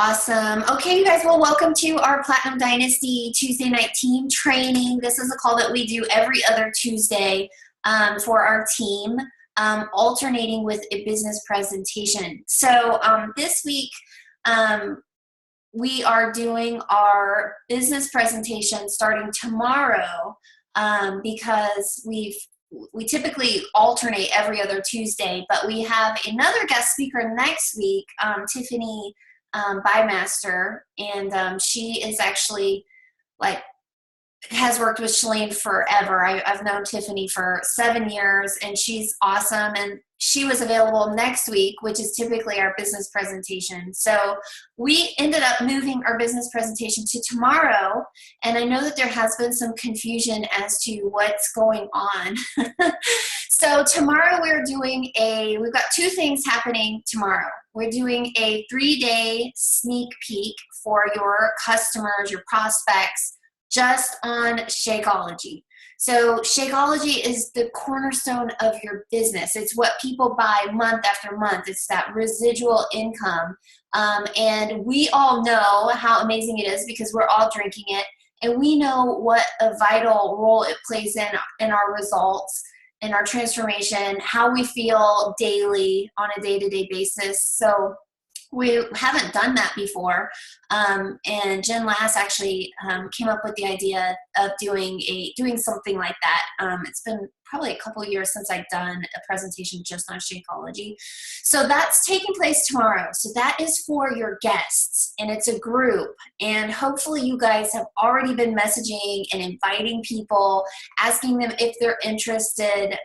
Awesome. Okay, you guys, well, welcome to our Platinum Dynasty Tuesday night team training. This is a call that we do every other Tuesday for our team, alternating with a business presentation. So this week, we are doing our business presentation starting tomorrow because we typically alternate every other Tuesday, but we have another guest speaker next week, Tiffany Bymaster, and she is actually has worked with Shalene forever. I've known Tiffany for 7 years, and she's awesome. And she was available next week, which is typically our business presentation. So we ended up moving our business presentation to tomorrow. And I know that there has been some confusion as to what's going on. So tomorrow we've got two things happening tomorrow. We're doing a 3-day sneak peek for your customers, your prospects, just on Shakeology. So Shakeology is the cornerstone of your business. It's what people buy month after month. It's that residual income. And we all know how amazing it is because we're all drinking it. And we know what a vital role it plays in our results, in our transformation, how we feel daily on a day-to-day basis. So we haven't done that before, and Jen Lass actually came up with the idea of doing something like that. It's been probably a couple of years since I've done a presentation just on Shakeology. So that's taking place tomorrow. So that is for your guests, and it's a group. And hopefully you guys have already been messaging and inviting people, asking them if they're interested.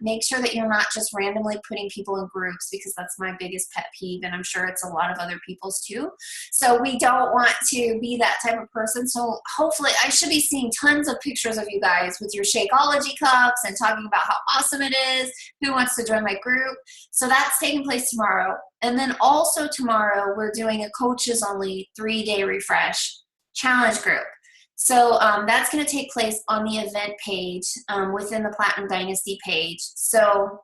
Make sure that you're not just randomly putting people in groups, because that's my biggest pet peeve, and I'm sure it's a lot of other people's too. So we don't want to be that type of person. So hopefully I should be seeing tons of pictures of you guys with your Shakeology cups and talking about how awesome it is, who wants to join my group. So that's taking place tomorrow. And then also tomorrow, we're doing a coaches only 3-day refresh challenge group. So that's going to take place on the event page within the Platinum Dynasty page. So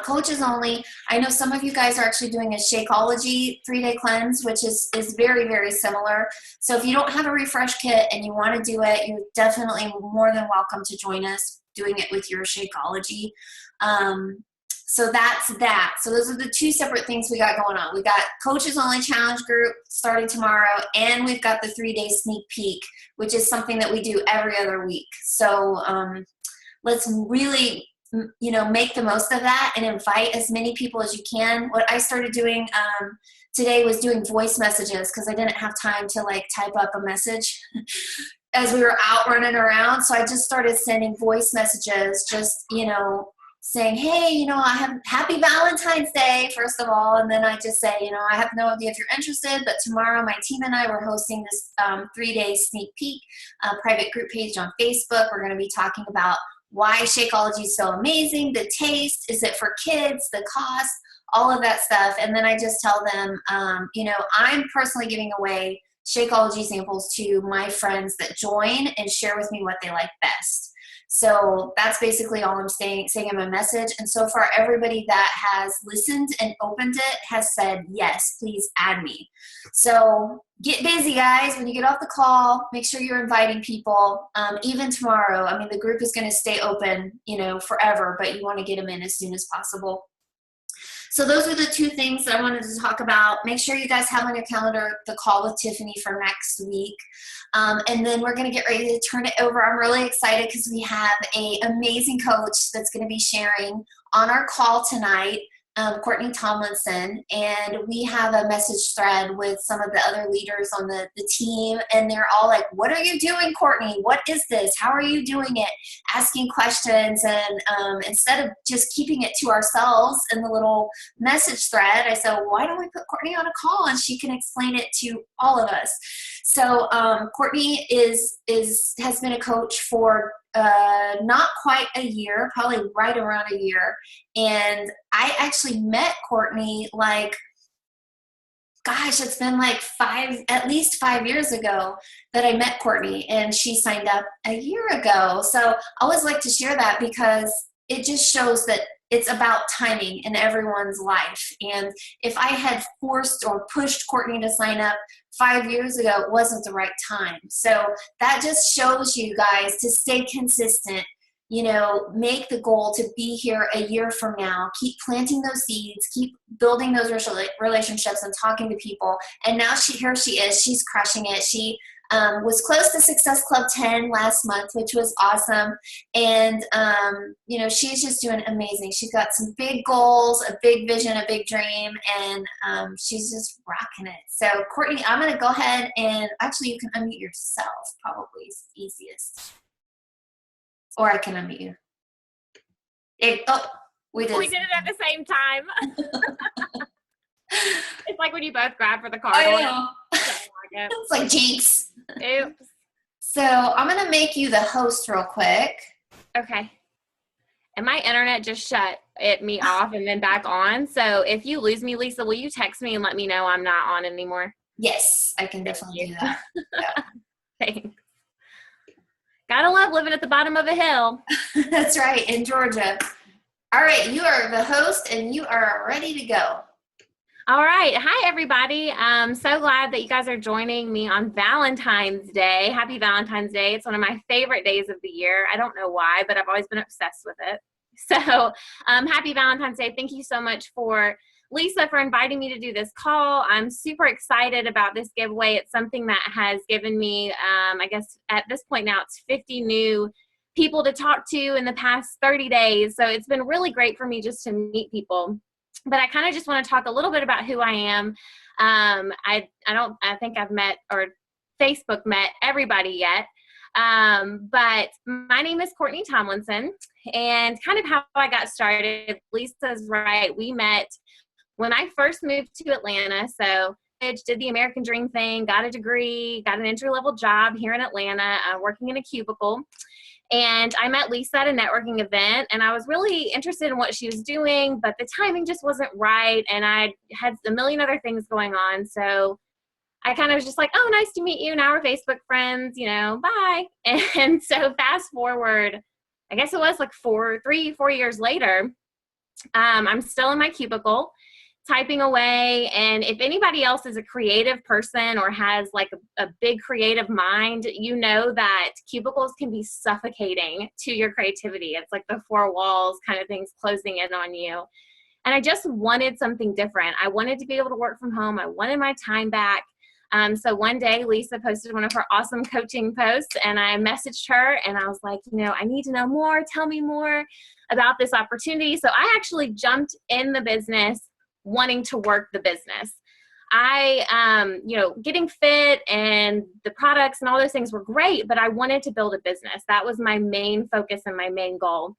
coaches only. I know some of you guys are actually doing a Shakeology 3-day cleanse, which is very, very similar. So if you don't have a refresh kit and you want to do it, you're definitely more than welcome to join us doing it with your Shakeology. So that's that. So those are the two separate things we got going on. We got coaches only challenge group starting tomorrow, and we've got the 3-day sneak peek, which is something that we do every other week. So let's really make the most of that and invite as many people as you can. What I started doing today was doing voice messages, because I didn't have time to type up a message as we were out running around. So I just started sending voice messages, just, saying, hey, I have happy Valentine's Day, first of all. And then I just say, I have no idea if you're interested, but tomorrow my team and I were hosting this 3-day sneak peek private group page on Facebook. We're going to be talking about why Shakeology is so amazing, the taste, is it for kids, the cost, all of that stuff. And then I just tell them, I'm personally giving away Shakeology samples to my friends that join and share with me what they like best. So that's basically all I'm saying in my message. And so far, everybody that has listened and opened it has said, yes, please add me. So get busy, guys. When you get off the call, make sure you're inviting people. Even tomorrow, the group is going to stay open, forever, but you want to get them in as soon as possible. So those are the two things that I wanted to talk about. Make sure you guys have on your calendar the call with Tiffany for next week. And then we're going to get ready to turn it over. I'm really excited because we have an amazing coach that's going to be sharing on our call tonight, Courtney Tomlinson, and we have a message thread with some of the other leaders on the team, and they're all like, what are you doing, Courtney? What is this? How are you doing it? Asking questions, and instead of just keeping it to ourselves in the little message thread, I said, why don't we put Courtney on a call and she can explain it to all of us? So Courtney has been a coach for not quite a year, probably right around a year. And I actually met Courtney it's been at least 5 years ago that I met Courtney, and she signed up a year ago. So I always like to share that because it just shows that it's about timing in everyone's life. And if I had forced or pushed Courtney to sign up 5 years ago, it wasn't the right time. So that just shows you guys to stay consistent. You know, make the goal to be here a year from now. Keep planting those seeds, keep building those relationships and talking to people. And now here she is, she's crushing it. She was close to Success Club 10 last month, which was awesome. And, you know, she's just doing amazing. She's got some big goals, a big vision, a big dream, and she's just rocking it. So, Courtney, I'm going to go ahead and actually you can unmute yourself, probably is easiest. Or I can unmute you. We did it at the same time. It's like when you both grab for the card. I know. It's like jinx. Oops. So I'm going to make you the host real quick. Okay. And my internet just shut me off and then back on. So if you lose me, Lisa, will you text me and let me know I'm not on anymore? Yes, I can definitely do that. Yeah. Thanks. Gotta love living at the bottom of a hill. That's right, in Georgia. All right, you are the host and you are ready to go. All right. Hi, everybody. I'm so glad that you guys are joining me on Valentine's Day. Happy Valentine's Day. It's one of my favorite days of the year. I don't know why, but I've always been obsessed with it. So happy Valentine's Day. Thank you so much for Lisa for inviting me to do this call. I'm super excited about this giveaway. It's something that has given me, I guess at this point now, it's 50 new people to talk to in the past 30 days. So it's been really great for me just to meet people. But I kind of just want to talk a little bit about who I am. I think I've met or Facebook met everybody yet. But my name is Courtney Tomlinson, and kind of how I got started, Lisa's right. We met when I first moved to Atlanta. So I did the American Dream thing, got a degree, got an entry-level job here in Atlanta, working in a cubicle. And I met Lisa at a networking event, and I was really interested in what she was doing, but the timing just wasn't right, and I had a million other things going on. So I kind of was just like, oh, nice to meet you. Now we're Facebook friends, you know, bye. And so fast forward, I guess it was like 4 years later, I'm still in my cubicle typing away. And if anybody else is a creative person or has like a big creative mind, you know that cubicles can be suffocating to your creativity. It's like the four walls kind of things closing in on you. And I just wanted something different. I wanted to be able to work from home. I wanted my time back. So one day Lisa posted one of her awesome coaching posts, and I messaged her and I was like, you know, I need to know more. Tell me more about this opportunity. So I actually jumped in the business wanting to work the business. I, you know, getting fit and the products and all those things were great, but I wanted to build a business. That was my main focus and my main goal.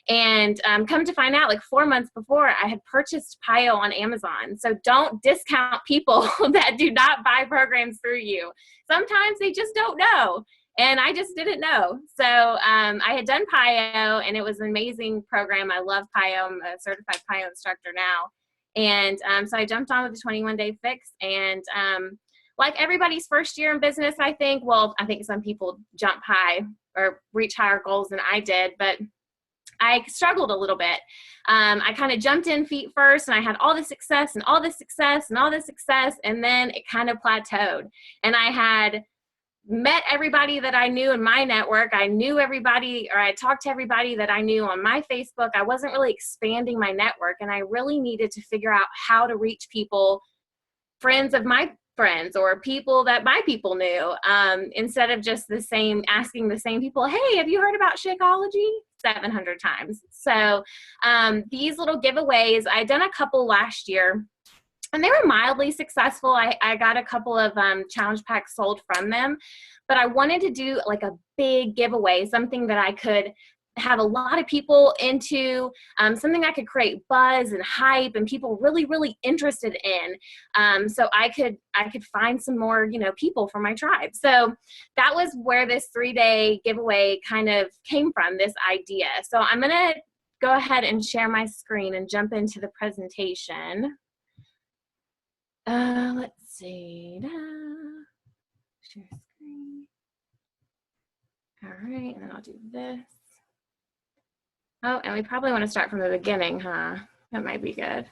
And come to find out, like 4 months before, I had purchased Pio on Amazon. So don't discount people that do not buy programs through you. Sometimes they just don't know. And I just didn't know. So I had done Pio, and it was an amazing program. I love Pio. I'm a certified Pio instructor now. And so I jumped on with the 21-day fix. And like everybody's first year in business, I think some people jump high or reach higher goals than I did, but I struggled a little bit. I kind of jumped in feet first, and I had all the success and all the success and all the success, and then it kind of plateaued. And I had met everybody that I knew in my network. I knew everybody, or I talked to everybody that I knew on my Facebook. I wasn't really expanding my network, and I really needed to figure out how to reach people, friends of my friends, or people that my people knew, instead of just asking the same people, hey, have you heard about Shakeology? 700 times. So these little giveaways, I'd done a couple last year, and they were mildly successful. I got a couple of challenge packs sold from them, but I wanted to do like a big giveaway, something that I could have a lot of people into, something I could create buzz and hype and people really, really interested in. So I could find some more, you know, people for my tribe. So that was where this 3-day giveaway kind of came from, this idea. So I'm going to go ahead and share my screen and jump into the presentation. Let's see. Share screen. All right, and then I'll do this. Oh, and we probably want to start from the beginning, huh? That might be good.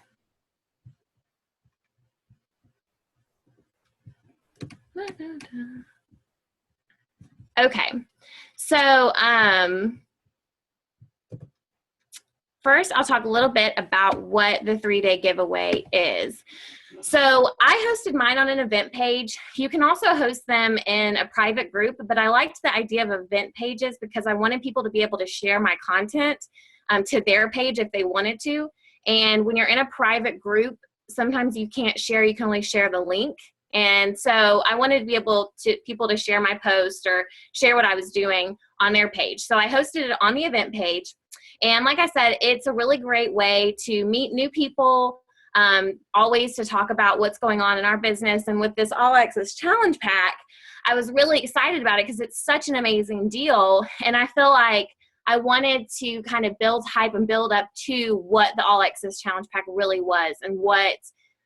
Okay, so first I'll talk a little bit about what the 3-day giveaway is. So I hosted mine on an event page. You can also host them in a private group, but I liked the idea of event pages because I wanted people to be able to share my content to their page if they wanted to. And when you're in a private group, sometimes you can't share, you can only share the link. And so I wanted to be able to people to share my post or share what I was doing on their page. So I hosted it on the event page. And like I said, it's a really great way to meet new people, always to talk about what's going on in our business. And with this All Access Challenge Pack, I was really excited about it because it's such an amazing deal. And I feel like I wanted to kind of build hype and build up to what the All Access Challenge Pack really was and what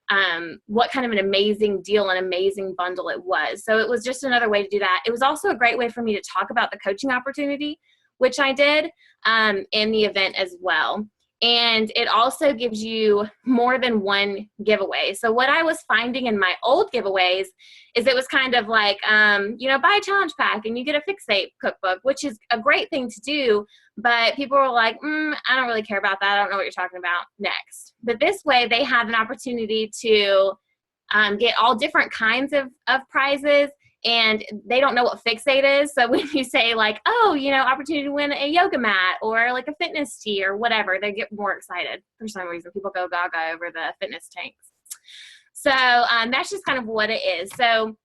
kind of an amazing deal and amazing bundle it was. So it was just another way to do that. It was also a great way for me to talk about the coaching opportunity, which I did in the event as well. And it also gives you more than one giveaway. So what I was finding in my old giveaways is it was kind of like, buy a challenge pack and you get a fixate cookbook, which is a great thing to do. But people were like, I don't really care about that. I don't know what you're talking about next. But this way they have an opportunity to get all different kinds of prizes. And they don't know what fixate is. So when you say like, opportunity to win a yoga mat or like a fitness tee or whatever, they get more excited for some reason. People go gaga over the fitness tanks. So that's just kind of what it is. So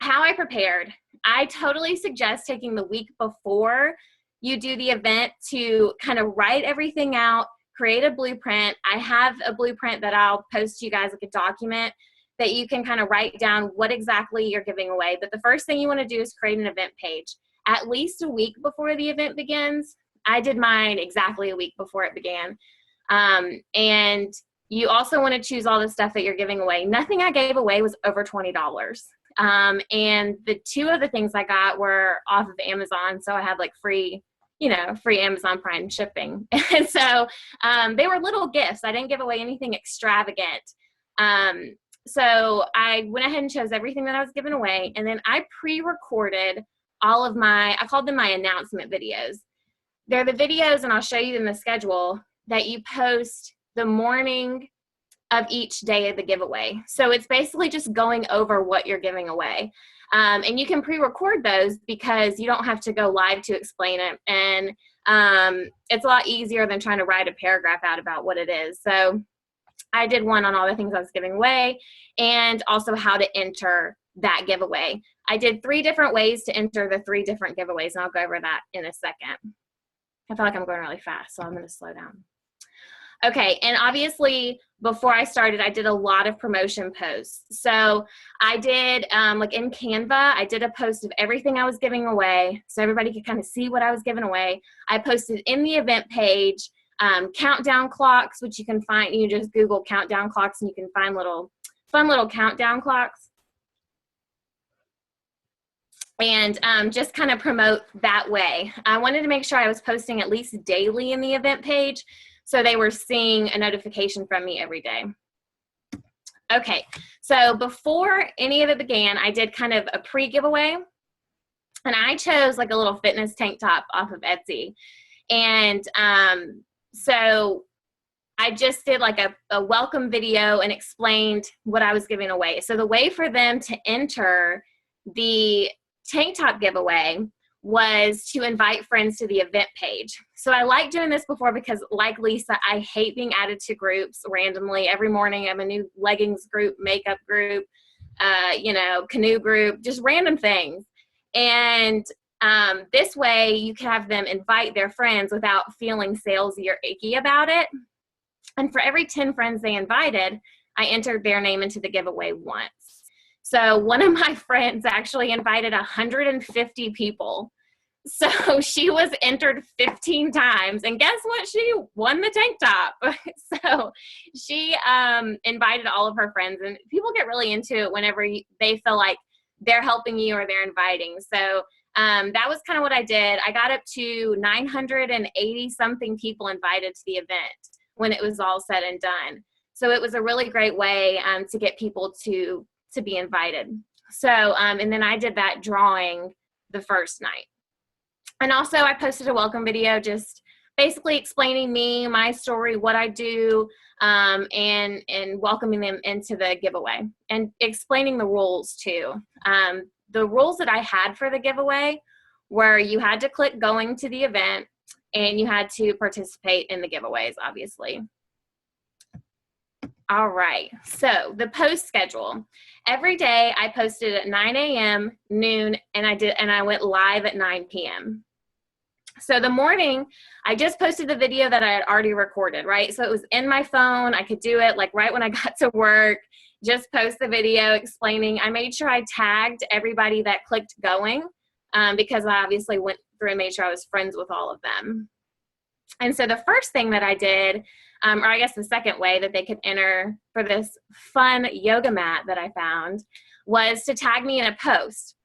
how I prepared, I totally suggest taking the week before you do the event to kind of write everything out, create a blueprint. I have a blueprint that I'll post to you guys, like a document that you can kind of write down what exactly you're giving away. But the first thing you want to do is create an event page at least a week before the event begins. I did mine exactly a week before it began. And you also want to choose all the stuff that you're giving away. Nothing I gave away was over $20. And the two of the things I got were off of Amazon. So I had like free Amazon Prime shipping. And so they were little gifts. I didn't give away anything extravagant. So I went ahead and chose everything that I was giving away. And then I pre-recorded all of I called them my announcement videos. They're the videos, and I'll show you in the schedule, that you post the morning of each day of the giveaway. So it's basically just going over what you're giving away. And you can pre-record those because you don't have to go live to explain it. And it's a lot easier than trying to write a paragraph out about what it is. So I did one on all the things I was giving away and also how to enter that giveaway. I did 3 different ways to enter the 3 different giveaways, and I'll go over that in a second. I feel like I'm going really fast, so I'm going to slow down. Okay, and obviously before I started, I did a lot of promotion posts. So I did, like in Canva, I did a post of everything I was giving away so everybody could kind of see what I was giving away. I posted in the event page countdown clocks, which you can find. You just Google countdown clocks and you can find fun little countdown clocks. And just kind of promote that way. I wanted to make sure I was posting at least daily in the event page so they were seeing a notification from me every day. Okay, so before any of it began, I did kind of a pre-giveaway, and I chose like a little fitness tank top off of Etsy. And so I just did like a welcome video and explained what I was giving away. So the way for them to enter the tank top giveaway was to invite friends to the event page. So I like doing this before because, like Lisa, I hate being added to groups randomly. Every morning I'm a new leggings group, makeup group, canoe group, just random things. And this way you can have them invite their friends without feeling salesy or icky about it. And for every 10 friends they invited, I entered their name into the giveaway once. So one of my friends actually invited 150 people. So she was entered 15 times. And guess what? She won the tank top. So she invited all of her friends. And people get really into it whenever they feel like they're helping you or they're inviting. So that was kind of what I did. I got up to 980 something people invited to the event when it was all said and done. So it was a really great way to get people to be invited. So, and then I did that drawing the first night. And also I posted a welcome video just basically explaining me, my story, what I do, and welcoming them into the giveaway and explaining the rules too. The rules that I had for the giveaway were you had to click going to the event and you had to participate in the giveaways, obviously. All right, so the post schedule. Every day I posted at 9 a.m., noon, and I went live at 9 p.m. So the morning, I just posted the video that I had already recorded, right? So it was in my phone. I could do it like right when I got to work, just post the video explaining. I made sure I tagged everybody that clicked going because I obviously went through and made sure I was friends with all of them. And so the first thing that I did, or I guess the second way that they could enter for this fun yoga mat that I found, was to tag me in a post.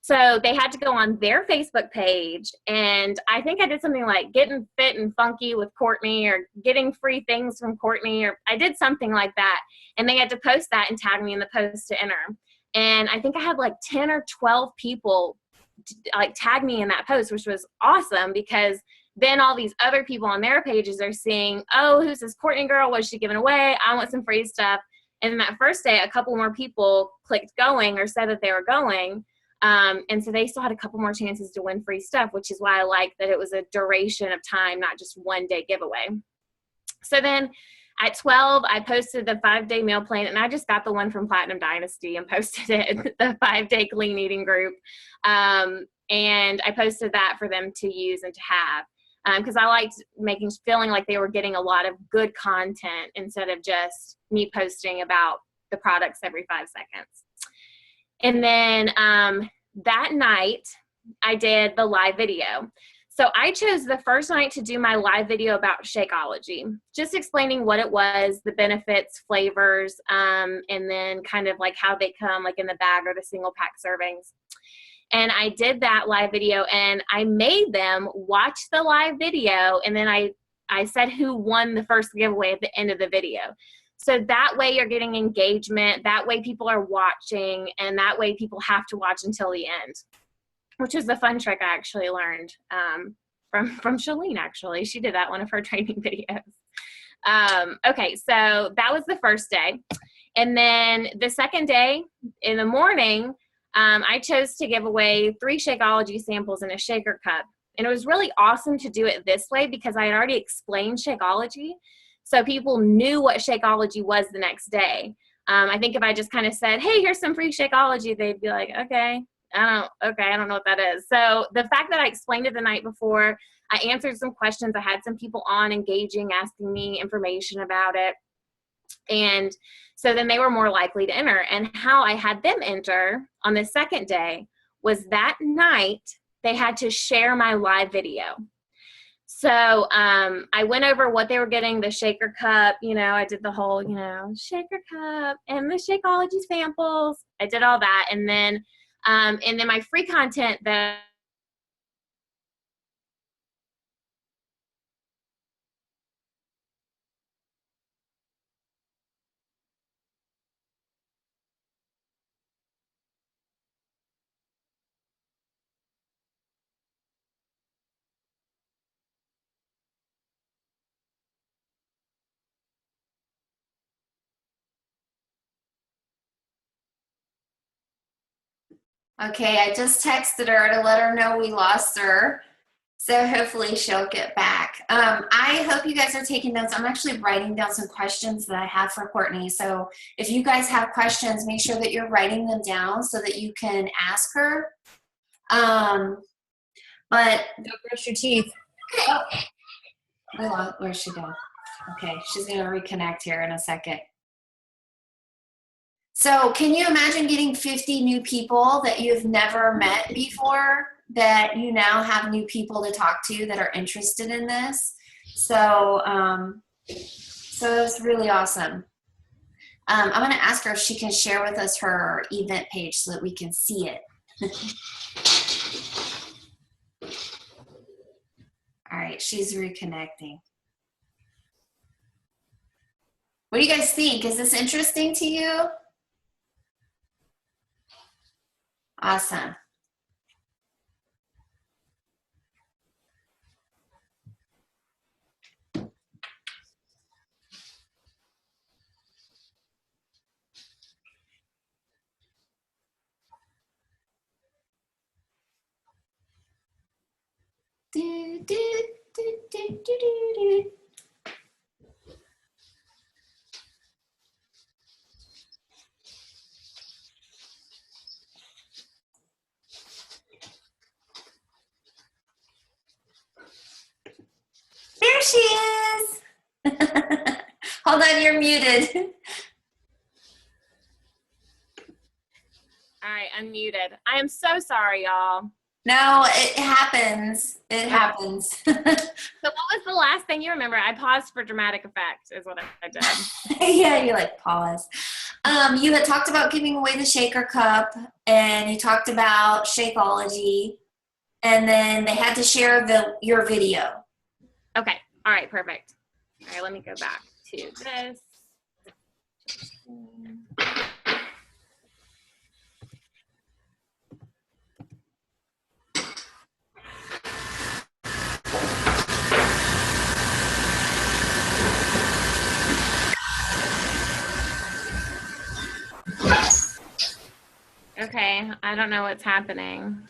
So they had to go on their Facebook page, and I think I did something like getting fit and funky with Courtney or getting free things from Courtney, or I did something like that. And they had to post that and tag me in the post to enter. And I think I had like 10 or 12 people like tag me in that post, which was awesome because then all these other people on their pages are seeing, oh, who's this Courtney girl? What's she giving away? I want some free stuff. And then that first day, a couple more people clicked going or said that they were going. And so they still had a couple more chances to win free stuff, which is why I like that it was a duration of time, not just one day giveaway. So then at 12, I posted the 5-day meal plan, and I just got the one from Platinum Dynasty and posted it, the 5-day clean eating group. And I posted that for them to use and to have. Because I liked feeling like they were getting a lot of good content instead of just me posting about the products every 5 seconds. And then that night, I did the live video. So I chose the first night to do my live video about Shakeology, just explaining what it was, the benefits, flavors, and then kind of like how they come like in the bag or the single pack servings. And I did that live video, and I made them watch the live video, and then I said who won the first giveaway at the end of the video. So that way you're getting engagement, that way people are watching, and that way people have to watch until the end, which is a fun trick I actually learned from Shalene, actually. She did that one of her training videos. Okay, so that was the first day. And then the second day in the morning, I chose to give away 3 Shakeology samples in a shaker cup. And it was really awesome to do it this way because I had already explained Shakeology. So people knew what Shakeology was the next day. I think if I just kind of said, hey, here's some free Shakeology, they'd be like, okay, I don't know what that is. So the fact that I explained it the night before, I answered some questions. I had some people on engaging, asking me information about it. And so then they were more likely to enter. And how I had them enter on the second day was that night they had to share my live video. So I went over what they were getting, the shaker cup, I did the whole, shaker cup and the Shakeology samples. I did all that. And then my free content that Okay, I just texted her to let her know we lost her. So hopefully she'll get back. I hope you guys are taking notes. I'm actually writing down some questions that I have for Courtney. So if you guys have questions, make sure that you're writing them down so that you can ask her. But don't brush your teeth. Oh, where'd she go? Okay, she's gonna reconnect here in a second. So can you imagine getting 50 new people that you've never met before, that you now have new people to talk to that are interested in this? So, so it's really awesome. I'm going to ask her if she can share with us her event page so that we can see it. All right, she's reconnecting. What do you guys think? Is this interesting to you? Awesome. Do, do, do, do, do, do, do. There she is. Hold on, you're muted. All right, unmuted. I am so sorry, y'all. No, it happens. It happens. So what was the last thing you remember? I paused for dramatic effect is what I did. Yeah, you like pause. You had talked about giving away the shaker cup, and you talked about Shakeology, and then they had to share your video. Okay. All right, perfect. All right, let me go back to this. Okay, I don't know what's happening.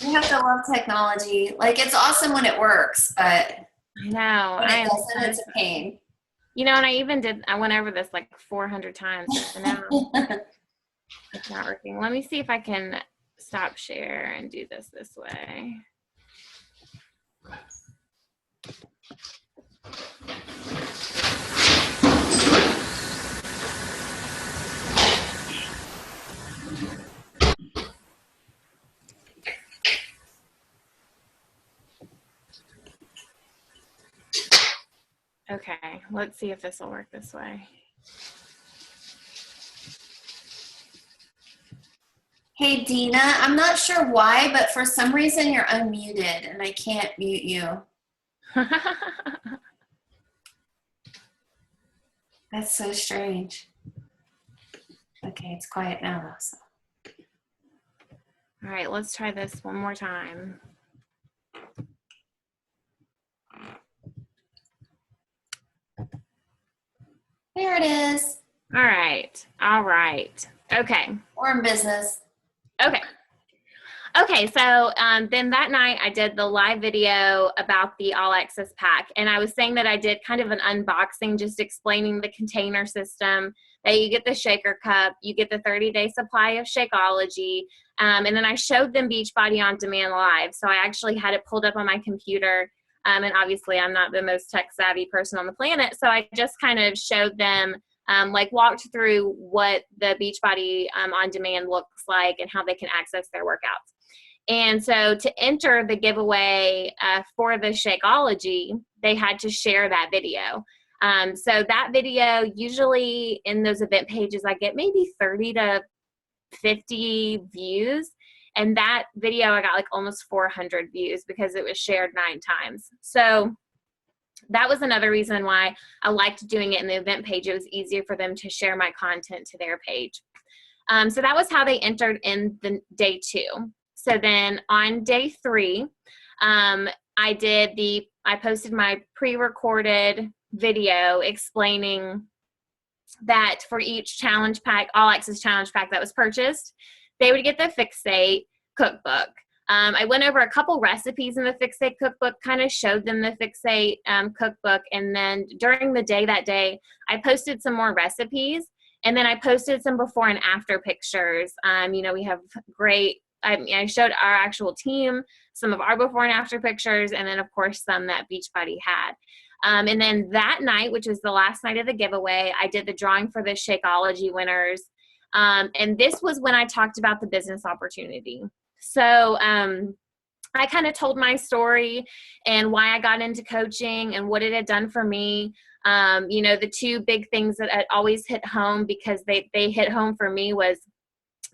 You have to love technology. Like, it's awesome when it works, but I know. when it doesn't, it's a pain. You know, and I went over this like 400 times. So now it's not working. Let me see if I can stop share and do this way. Okay, let's see if this will work this way. Hey, Dina, I'm not sure why, but for some reason you're unmuted and I can't mute you. That's so strange. Okay, it's quiet now though. So. All right, let's try this one more time. There it is. All right. All right. Okay. We're in business. Okay. Okay, so then that night I did the live video about the All Access Pack, and I was saying that I did kind of an unboxing, just explaining the container system, that you get the shaker cup, you get the 30-day supply of Shakeology, and then I showed them Beachbody On Demand live. So I actually had it pulled up on my computer, and obviously I'm not the most tech-savvy person on the planet, so I just kind of showed them, like walked through what the Beachbody On Demand looks like and how they can access their workouts. And so to enter the giveaway for the Shakeology, they had to share that video. So that video, usually in those event pages, I get maybe 30 to 50 views. And that video, I got like almost 400 views because it was shared 9 times. So that was another reason why I liked doing it in the event page. It was easier for them to share my content to their page. So that was how they entered in the day 2. So then on day 3, I posted my pre-recorded video explaining that for each challenge pack, All Access challenge pack that was purchased, they would get the Fixate cookbook. I went over a couple recipes in the Fixate cookbook, kind of showed them the Fixate cookbook, and then during the day that day, I posted some more recipes, and then I posted some before and after pictures. You know, we have great, I showed our actual team, some of our before and after pictures, and then of course some that Beachbody had. And then that night, which was the last night of the giveaway, I did the drawing for the Shakeology winners. And this was when I talked about the business opportunity. So I kind of told my story and why I got into coaching and what it had done for me. You know, the 2 big things that I always hit home, because they hit home for me, was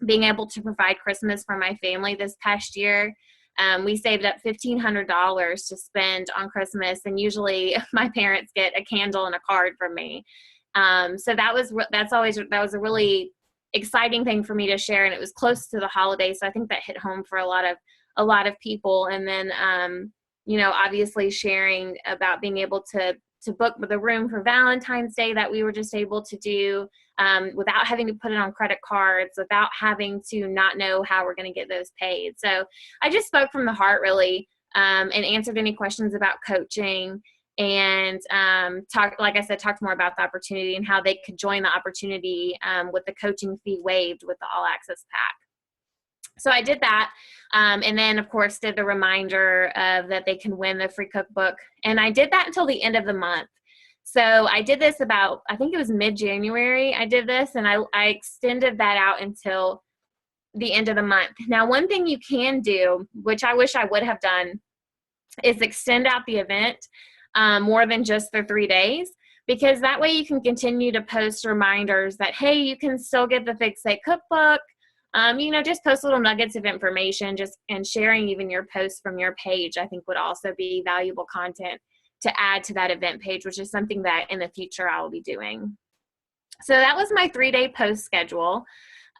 being able to provide Christmas for my family this past year. We saved up $1,500 to spend on Christmas, and usually my parents get a candle and a card from me. So that was a really exciting thing for me to share, and it was close to the holidays, so I think that hit home for a lot of people. And then obviously sharing about being able to book the room for Valentine's Day that we were just able to do without having to put it on credit cards, without having to not know how we're going to get those paid. So I just spoke from the heart, really, and answered any questions about coaching, and talked more about the opportunity and how they could join the opportunity with the coaching fee waived with the All Access Pack. So I did that, and then, of course, did the reminder of that they can win the free cookbook. And I did that until the end of the month. So I did this about, I think it was mid-January I did this, and I extended that out until the end of the month. Now, one thing you can do, which I wish I would have done, is extend out the event more than just the 3 days, because that way you can continue to post reminders that, hey, you can still get the Fixate cookbook. Just post little nuggets of information, and sharing even your posts from your page, I think would also be valuable content to add to that event page, which is something that in the future I will be doing. So that was my 3-day post schedule.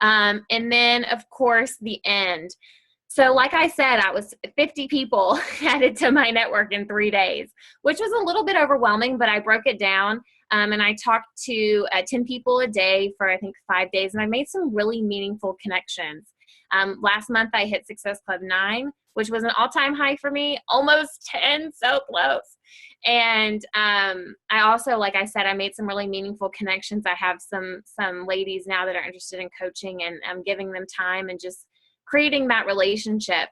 And then, of course, the end. So like I said, I was 50 people added to my network in 3 days, which was a little bit overwhelming, but I broke it down. And I talked to 10 people a day for, I think, 5 days, and I made some really meaningful connections. Last month, I hit Success Club 9, which was an all-time high for me, almost 10, so close. And I also, like I said, I made some really meaningful connections. I have some ladies now that are interested in coaching, and I'm giving them time and just creating that relationship.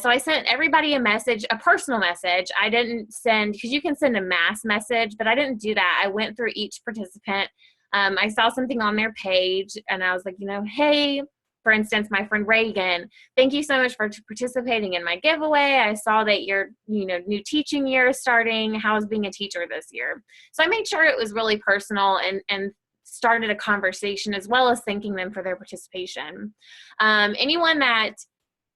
So I sent everybody a personal message. I didn't send, because you can send a mass message, but I didn't do that. I went through each participant. I saw something on their page, and I was like, hey, for instance, my friend Reagan, thank you so much for participating in my giveaway. I saw that your new teaching year is starting. How's being a teacher this year? So I made sure it was really personal and started a conversation, as well as thanking them for their participation. Anyone that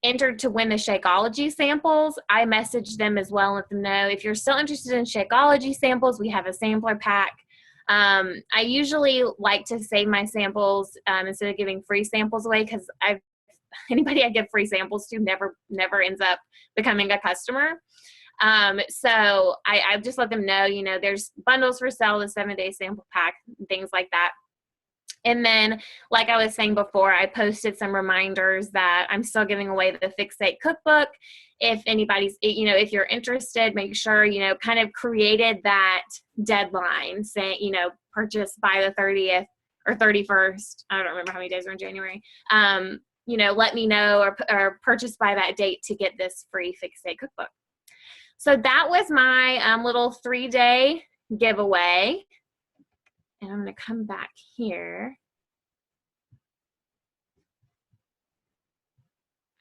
entered to win the Shakeology samples, I messaged them as well and let them know, if you're still interested in Shakeology samples, we have a sampler pack. I usually like to save my samples instead of giving free samples away, because anybody I give free samples to never ends up becoming a customer. So I just let them know, there's bundles for sale, the 7-day sample pack, things like that. And then, like I was saying before, I posted some reminders that I'm still giving away the Fixate cookbook. If anybody's, if you're interested, make sure, kind of created that deadline, saying, purchase by the 30th or 31st. I don't remember how many days are in January. Let me know, or purchase by that date to get this free Fixate cookbook. So that was my little 3-day giveaway. And I'm going to come back here.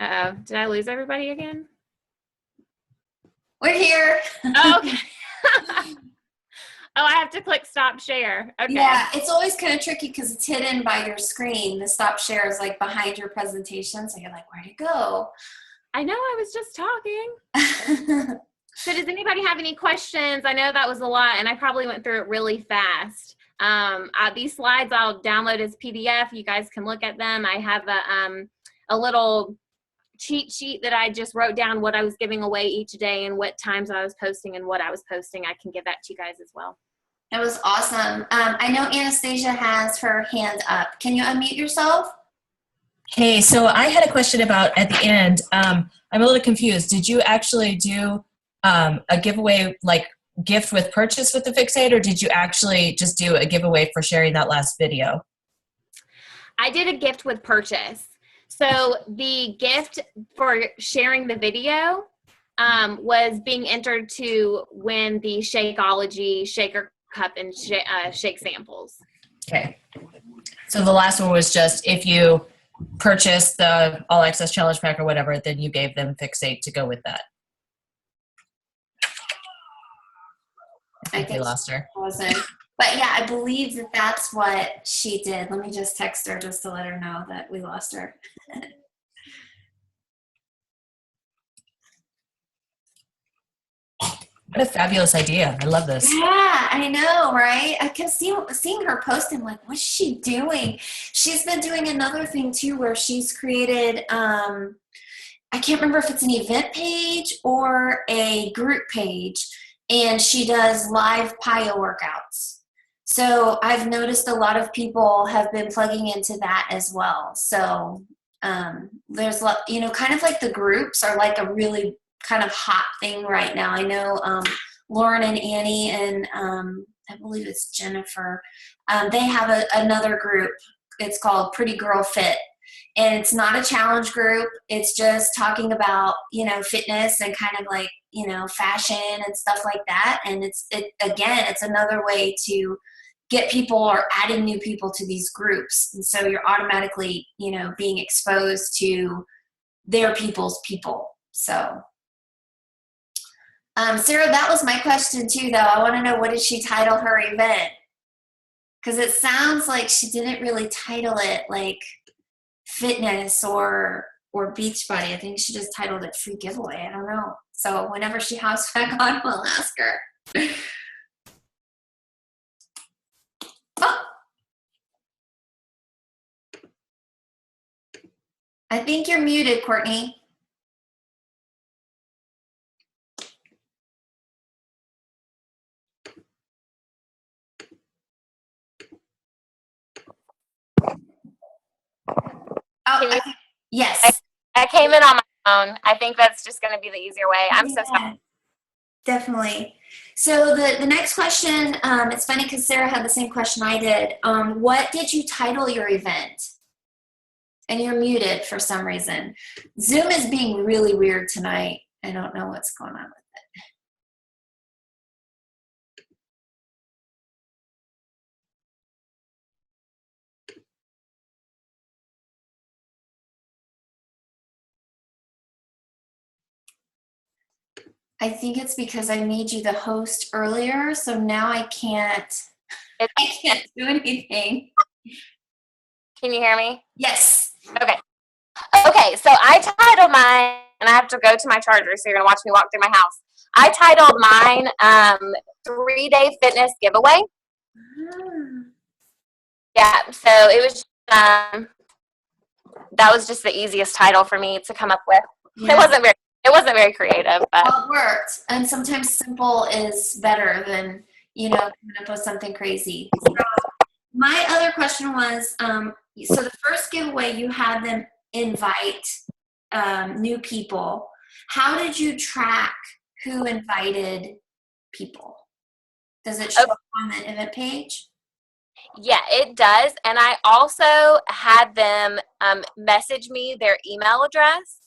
Uh-oh, did I lose everybody again? We're here. Oh, okay. Oh, I have to click stop share. Okay. Yeah, it's always kind of tricky because it's hidden by your screen. The stop share is like behind your presentation, so you're like, where'd it go? I know, I was just talking. So does anybody have any questions? I know that was a lot, and I probably went through it really fast. These slides I'll download as PDF. You guys can look at them. I have a little cheat sheet that I just wrote down what I was giving away each day and what times I was posting and what I was posting. I can give that to you guys as well. That was awesome. I know Anastasia has her hand up. Can you unmute yourself? Hey, so I had a question about at the end. I'm a little confused. Did you actually do a giveaway, like gift with purchase with the Fixate, or did you actually just do a giveaway for sharing that last video? I did a gift with purchase. So the gift for sharing the video was being entered to win the Shakeology shaker cup and shake samples. Okay. So the last one was just if you purchased the All Access Challenge Pack or whatever, then you gave them Fixate to go with that. I think we lost her. Wasn't. But yeah, I believe that that's what she did. Let me just text her just to let her know that we lost her. What a fabulous idea. I love this. Yeah, I know, right? I kept seeing her post and like, what's she doing? She's been doing another thing too where she's created, I can't remember if it's an event page or a group page, and she does live PIO workouts. So I've noticed a lot of people have been plugging into that as well. So there's, kind of like the groups are like a really kind of hot thing right now. I know Lauren and Annie and I believe it's Jennifer, they have another group. It's called Pretty Girl Fit. And it's not a challenge group. It's just talking about, fitness and kind of like, fashion and stuff like that. And it's another way to get people or adding new people to these groups. And so you're automatically, being exposed to their people's people. So, Sarah, that was my question too, though. I want to know, what did she title her event? Because it sounds like she didn't really title it like fitness or Beachbody. I think she just titled it free giveaway. I don't know. So whenever she hops back on, we'll ask her. Oh, I think you're muted, Courtney. Oh, yes. I came in on my phone. I think that's just going to be the easier way. I'm so sorry. Definitely. So the next question, it's funny because Sarah had the same question I did. What did you title your event? And you're muted for some reason. Zoom is being really weird tonight. I don't know what's going on with it. I think it's because I made you the host earlier, so now I can't do anything. Can you hear me? Yes. Okay, so I titled mine, and I have to go to my charger, so you're going to watch me walk through my house. I titled mine 3-Day Fitness Giveaway. Yeah, so it was that was just the easiest title for me to come up with. Yeah. It wasn't very creative, but well, it worked. And sometimes simple is better than, coming up with something crazy. So my other question was, so the first giveaway, you had them invite new people. How did you track who invited people? Does it show up on the event page? Yeah, it does. And I also had them message me their email address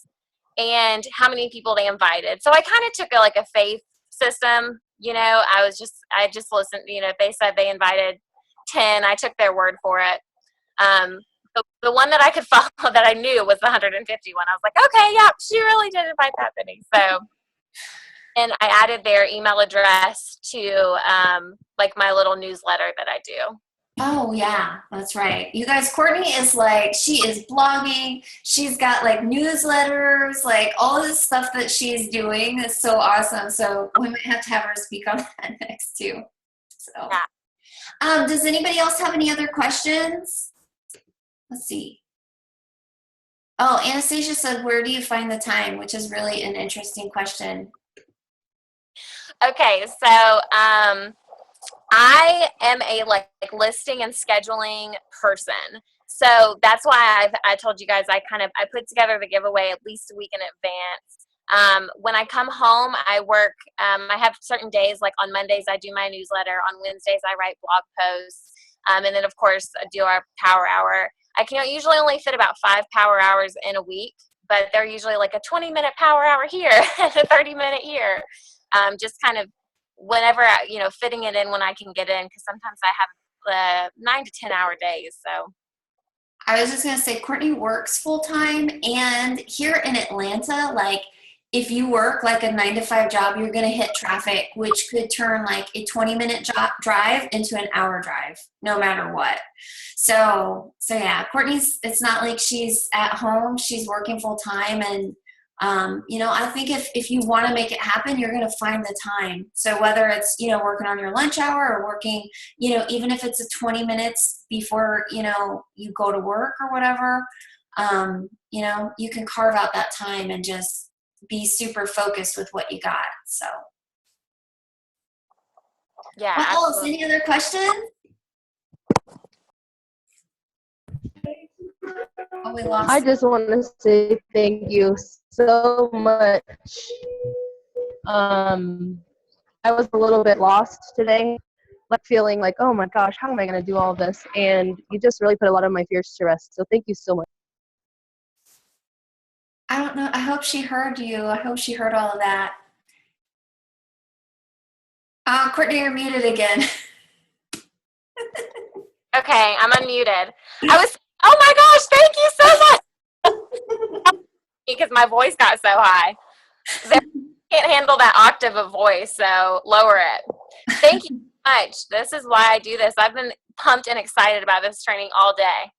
and how many people they invited. So I kind of took a faith system. I just listened. If they said they invited 10, I took their word for it. The one that I could follow that I knew was the 151. I was like, okay, yeah, she really did invite that many. So, and I added their email address to my little newsletter that I do. Oh yeah, that's right. You guys, Courtney is she is blogging. She's got newsletters, all this stuff that she's doing is so awesome. So we might have to have her speak on that next too. So, yeah. Does anybody else have any other questions? Let's see. Oh, Anastasia said, where do you find the time? Which is really an interesting question. Okay, so I am a listing and scheduling person. So that's why I told you guys I put together the giveaway at least a week in advance. When I come home, I work. I have certain days, on Mondays I do my newsletter. On Wednesdays I write blog posts. And then of course I do our power hour. I can usually only fit about 5 power hours in a week, but they're usually a 20-minute power hour here and a 30-minute here. Just kind of whenever, fitting it in when I can get in, because sometimes I have 9 to 10 hour days. So I was just going to say, Courtney works full time, and here in Atlanta, if you work like a 9 to 5 job, you're going to hit traffic, which could turn like a 20-minute drive into an hour drive, no matter what. So yeah, Courtney's, it's not like she's at home, she's working full time. And, I think if you want to make it happen, you're going to find the time. So whether it's, working on your lunch hour or working, even if it's a 20 minutes before, you go to work or whatever, you can carve out that time and just be super focused with what you got. So Yeah. what else? Absolutely. Any other questions? Oh, we lost. I just want to say thank you so much. I was a little bit lost today, like feeling like, oh my gosh, how am I going to do all this? And you just really put a lot of my fears to rest. So thank you so much. I don't know. I hope she heard you. I hope she heard all of that. Courtney, you're muted again. Okay, I'm unmuted. Oh my gosh, thank you so much. Because my voice got so high. They can't handle that octave of voice, so lower it. Thank you so much. This is why I do this. I've been pumped and excited about this training all day.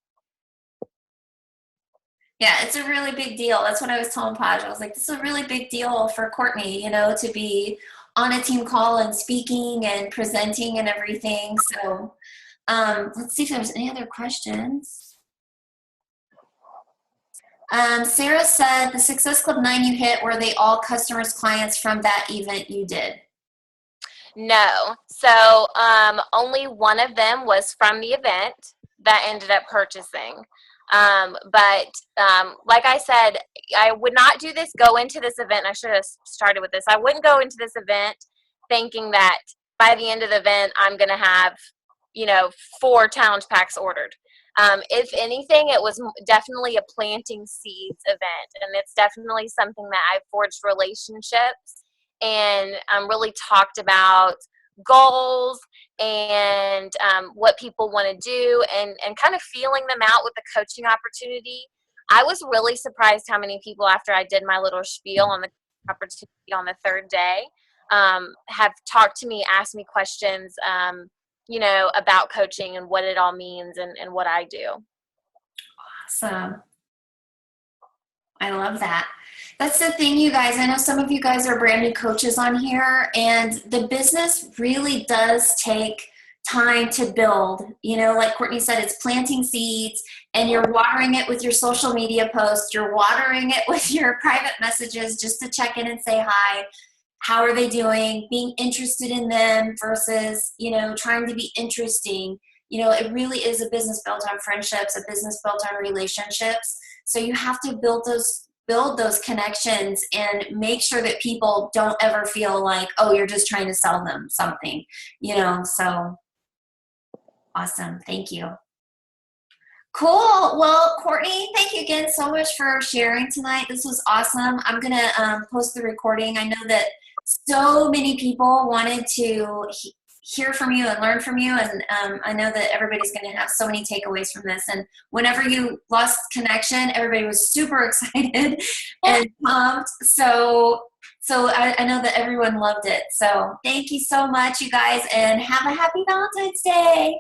Yeah, it's a really big deal. That's what I was telling Paj. I was like, this is a really big deal for Courtney, to be on a team call and speaking and presenting and everything. So let's see if there's any other questions. Sarah said the Success Club 9 you hit, were they all customers, clients from that event you did? No. So only one of them was from the event that ended up purchasing. But like I said, I would not go into this event. I should have started with this. I wouldn't go into this event thinking that by the end of the event, I'm going to have, 4 challenge packs ordered. If anything, it was definitely a planting seeds event. And it's definitely something that I've forged relationships and really talked about goals and what people want to do and kind of feeling them out with the coaching opportunity. I was really surprised how many people, after I did my little spiel on the opportunity on the 3rd day, have talked to me, asked me questions, about coaching and what it all means and what I do. Awesome. I love that. That's the thing, you guys. I know some of you guys are brand new coaches on here, and the business really does take time to build. Like Courtney said, it's planting seeds, and you're watering it with your social media posts. You're watering it with your private messages just to check in and say hi. How are they doing? Being interested in them versus, trying to be interesting. It really is a business built on friendships, a business built on relationships. So you have to build those connections and make sure that people don't ever feel like, oh, you're just trying to sell them something, so awesome. Thank you. Cool. Well, Courtney, thank you again so much for sharing tonight. This was awesome. I'm going to post the recording. I know that so many people wanted to hear from you and learn from you. And I know that everybody's going to have so many takeaways from this. And whenever you lost connection, everybody was super excited and pumped. So I know that everyone loved it. So thank you so much, you guys, and have a happy Valentine's Day.